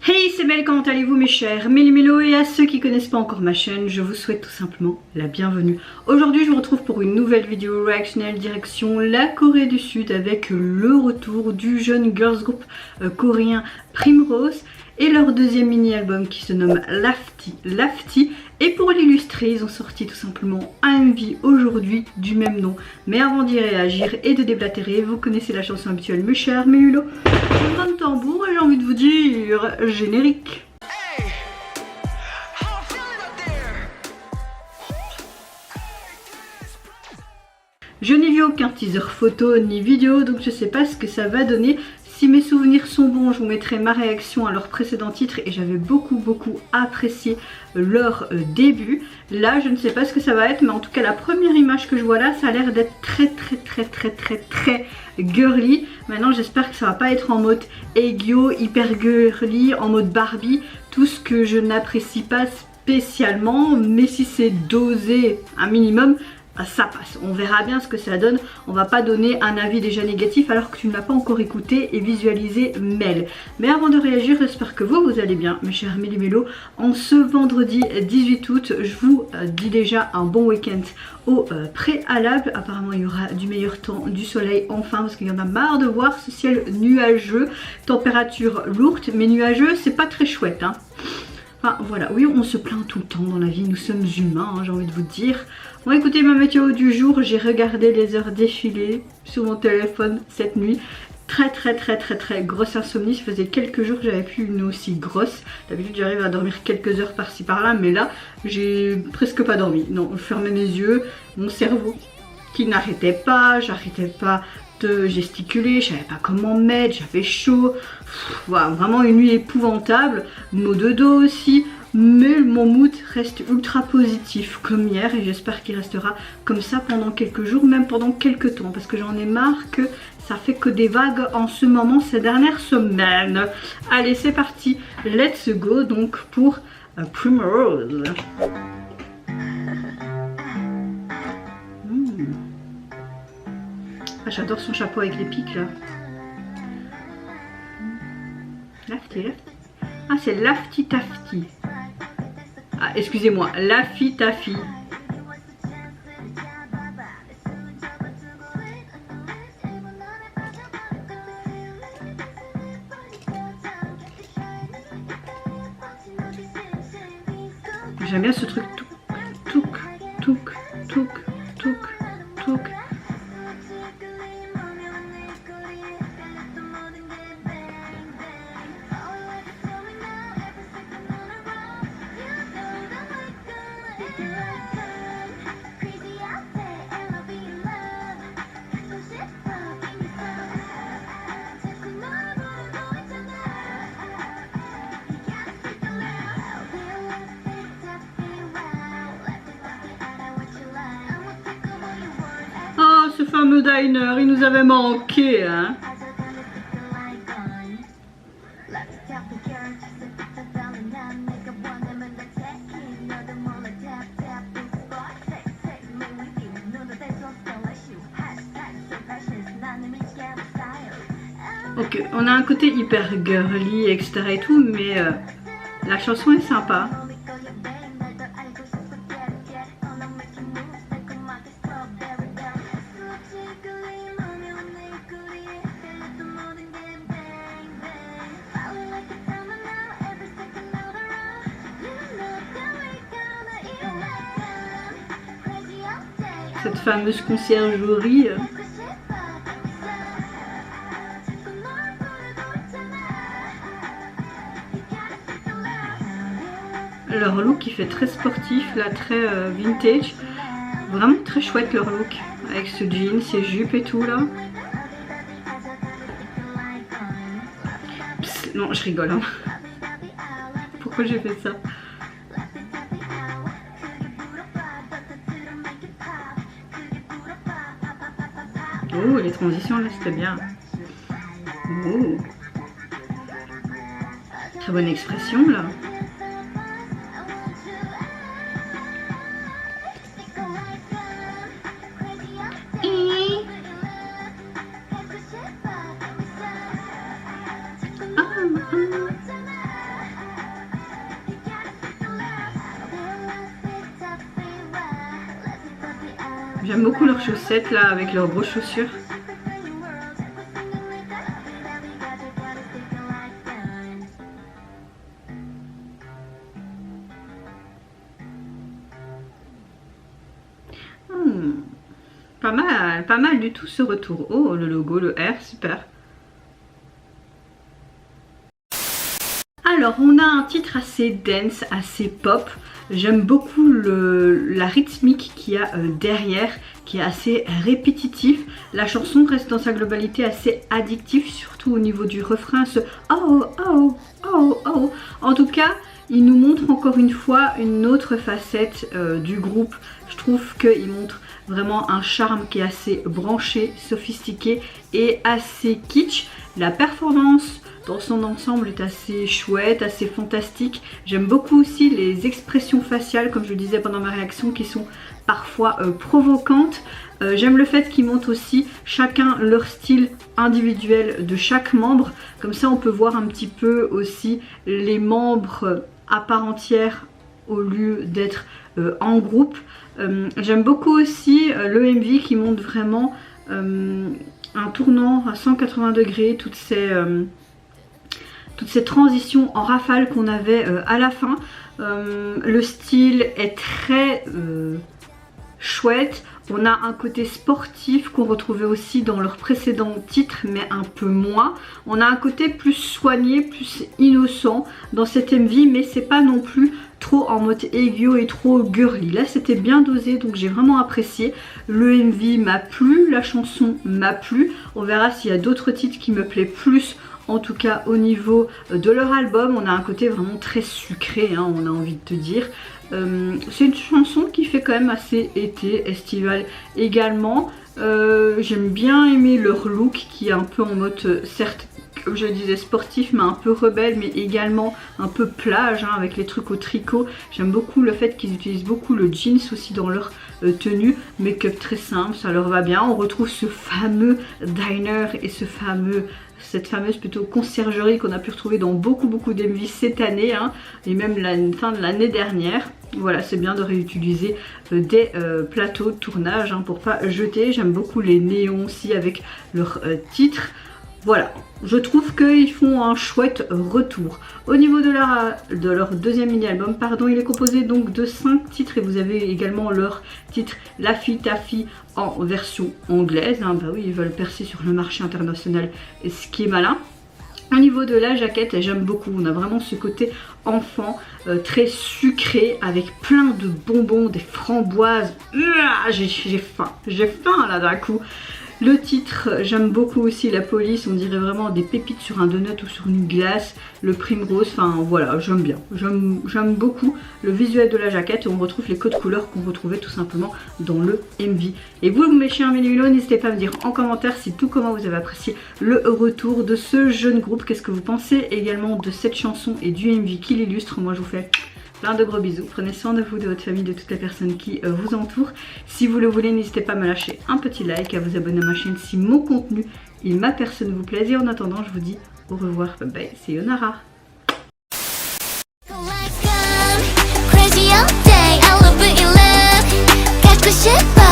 Hey, c'est Mel, comment allez-vous mes chers Méli-Mélo, et à ceux qui connaissent pas encore ma chaîne, je vous souhaite tout simplement la bienvenue. Aujourd'hui je vous retrouve pour une nouvelle vidéo réactionnelle direction la Corée du Sud avec le retour du jeune girls group coréen Primrose et leur deuxième mini-album qui se nomme Lafty. Et pour l'illustrer, ils ont sorti tout simplement un MV aujourd'hui du même nom. Mais avant d'y réagir et de déblatérer, vous connaissez la chanson habituelle, mes chers Mélulo. Je prends le tambour et j'ai envie de vous dire générique. Je n'ai vu aucun teaser photo ni vidéo, donc je sais pas ce que ça va donner. Si mes souvenirs sont bons, je vous mettrai ma réaction à leur précédent titre et j'avais beaucoup apprécié leur début. Là, je ne sais pas ce que ça va être, mais en tout cas, la première image que je vois là, ça a l'air d'être très girly. Maintenant, j'espère que ça va pas être en mode aegyo, hyper girly, en mode Barbie, tout ce que je n'apprécie pas spécialement, mais si c'est dosé un minimum, ça passe. On verra bien ce que ça donne. On va pas donner un avis déjà négatif alors que tu ne l'as pas encore écouté et visualisé Mel. Mais avant de réagir, j'espère que vous allez bien mes chers Méli-Mélo. En ce vendredi 18 août, je vous dis déjà un bon week-end au préalable. Apparemment il y aura du meilleur temps, du soleil enfin, parce qu'il y en a marre de voir ce ciel nuageux. Température lourde mais nuageux, c'est pas très chouette hein. Enfin voilà, oui on se plaint tout le temps dans la vie, nous sommes humains hein, j'ai envie de vous dire. Bon écoutez, ma météo du jour, j'ai regardé les heures défiler sur mon téléphone cette nuit. Très grosse insomnie, ça faisait quelques jours que j'avais plus une aussi grosse. D'habitude j'arrive à dormir quelques heures par-ci par-là, mais là j'ai presque pas dormi. Non, je fermais mes yeux, mon cerveau qui n'arrêtait pas, j'arrêtais pas de gesticuler, je savais pas comment mettre, j'avais chaud. Voilà, vraiment une nuit épouvantable, maux de dos aussi. Mais mon mood reste ultra positif comme hier et j'espère qu'il restera comme ça pendant quelques jours, même pendant quelques temps, parce que j'en ai marre que ça fait que des vagues en ce moment ces dernières semaines. Allez c'est parti, let's go donc pour Primrose. Ah, j'adore son chapeau avec les pics là. Lafty. Ah c'est Lafty Tafty. Ah, excusez-moi, Laffy Taffy. J'aime bien ce truc touk. Ce fameux diner, il nous avait manqué hein. Ok, on a un côté hyper girly etc et tout, mais la chanson est sympa. Cette fameuse conciergerie. Leur look il fait très sportif, là très vintage. Vraiment très chouette leur look. Avec ce jean, ces jupes et tout là. Psst, non je rigole hein. Pourquoi j'ai fait ça? Oh, les transitions là c'était bien. Oh. Très bonne expression là. J'aime beaucoup leurs chaussettes là avec leurs grosses chaussures. Pas mal du tout ce retour. Oh, le logo, le R, super. Alors, on a un titre assez dense, assez pop. J'aime beaucoup la rythmique qu'il y a derrière, qui est assez répétitif. La chanson reste dans sa globalité assez addictive, surtout au niveau du refrain, ce oh, oh, oh, oh. En tout cas, il nous montre encore une fois une autre facette du groupe. Je trouve qu'il montre vraiment un charme qui est assez branché, sophistiqué et assez kitsch. La performance dans son ensemble est assez chouette, assez fantastique. J'aime beaucoup aussi les expressions faciales, comme je le disais pendant ma réaction, qui sont parfois provocantes. J'aime le fait qu'ils montrent aussi chacun leur style individuel de chaque membre. Comme ça on peut voir un petit peu aussi les membres à part entière au lieu d'être en groupe. J'aime beaucoup aussi le MV qui montre vraiment un tournant à 180 degrés, toutes ces transitions en rafale qu'on avait à la fin. Le style est très chouette. On a un côté sportif qu'on retrouvait aussi dans leurs précédents titres, mais un peu moins. On a un côté plus soigné, plus innocent dans cet MV, mais c'est pas non plus trop en mode aiguë et trop girly. Là c'était bien dosé, donc j'ai vraiment apprécié. Le MV m'a plu, la chanson m'a plu. On verra s'il y a d'autres titres qui me plaisent plus. En tout cas au niveau de leur album, on a un côté vraiment très sucré, hein, on a envie de te dire. C'est une chanson qui fait quand même assez été, estival également. J'aime bien aimer leur look qui est un peu en mode, certes comme je le disais, sportif, mais un peu rebelle, mais également un peu plage, hein, avec les trucs au tricot. J'aime beaucoup le fait qu'ils utilisent beaucoup le jeans aussi dans leur tenue. Make-up très simple, ça leur va bien. On retrouve ce fameux diner et cette fameuse plutôt conciergerie qu'on a pu retrouver dans beaucoup d'MV cette année, hein, et même la fin de l'année dernière. Voilà, c'est bien de réutiliser des plateaux de tournage, hein, pour pas jeter. J'aime beaucoup les néons aussi avec leur titre. Voilà, je trouve qu'ils font un chouette retour. Au niveau de leur deuxième mini-album, pardon, il est composé donc de 5 titres et vous avez également leur titre Laffy Taffy en version anglaise. Hein, bah oui, ils veulent percer sur le marché international, ce qui est malin. Au niveau de la jaquette, j'aime beaucoup, on a vraiment ce côté enfant, très sucré, avec plein de bonbons, des framboises. J'ai faim là d'un coup. Le titre, j'aime beaucoup aussi la police, on dirait vraiment des pépites sur un donut ou sur une glace, le primrose, enfin voilà, j'aime bien. J'aime beaucoup le visuel de la jaquette et on retrouve les codes couleurs qu'on retrouvait tout simplement dans le MV. Et vous mes chiens, mes nulos, n'hésitez pas à me dire en commentaire si tout comment vous avez apprécié le retour de ce jeune groupe. Qu'est-ce que vous pensez également de cette chanson et du MV qui l'illustre. Moi je vous fais plein de gros bisous, prenez soin de vous, de votre famille, de toutes les personnes qui vous entourent. Si vous le voulez, n'hésitez pas à me lâcher un petit like, à vous abonner à ma chaîne si mon contenu et ma personne vous plaisent. Et en attendant, je vous dis au revoir, bye bye, c'est Yonara. Crazy all day, I love it in love.